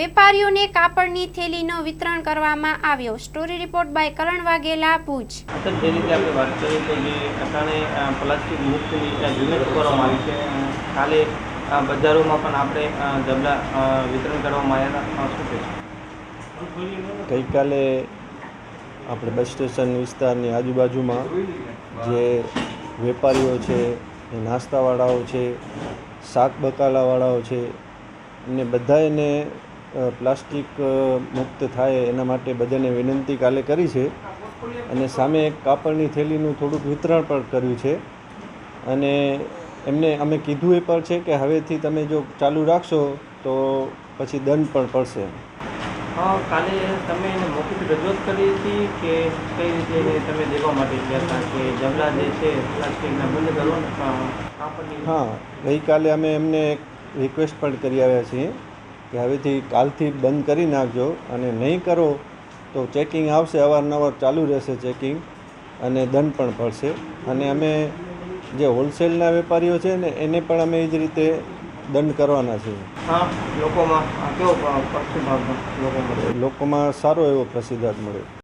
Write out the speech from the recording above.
વેપારીઓને કાપડની થેલીનો વિતરણ કરવામાં આવ્યો। સ્ટોરી રિપોર્ટ બાય કરણ વાઘેલા, ભુજ। જે રીતે આપણે વાત કરીએ તો જે અટાણે પ્લાસ્ટિક મુક્તની ઝુંબેશ કરવામાં આવી છે, કાલે બજારોમાં પણ આપણે જબલા વિતરણ કરવામાં આવ્યા હતા। શું કહેશો? ગઈકાલે આપણે બસ સ્ટેશન વિસ્તારની આજુબાજુમાં જે વેપારીઓ છે, નાસ્તાવાળાઓ છે, શાક બકાલાવાળાઓ છે, ને બધાને પ્લાસ્ટિક મુક્ત થાય એના માટે બધાને વિનંતી કાલે કરી છે અને સામે એક કાપડની થેલીનું થોડુંક વિતરણ પણ કર્યું છે અને એમને અમે કીધું એ પણ છે કે હવેથી તમે જો ચાલુ રાખશો તો પછી દંડ પણ પડશે। કાલે તમે એને મૌખિક રજૂઆત કરી હતી કે કઈ રીતે તમે દેવા માટે ગયા હતા કે જબલા જે છે પ્લાસ્ટિકના બંધ કરો ને કાપડની? હા, ગઈકાલે અમે એમને એક રિક્વેસ્ટ પણ કરી આવ્યા છીએ કે હવેથી કાલથી બંધ કરી નાખજો અને નહીં કરો તો ચેકિંગ આવશે, અવારનવાર ચાલુ રહેશે ચેકિંગ અને દંડ પણ પડશે। અને અમે જે હોલસેલના વેપારીઓ છે ને એને પણ અમે એ જ રીતે દંડ કરવાના છીએ। લોકોમાં કેવો પ્રતિભાવ લોકોમાં સારો એવો પ્રતિસાદ મળ્યો।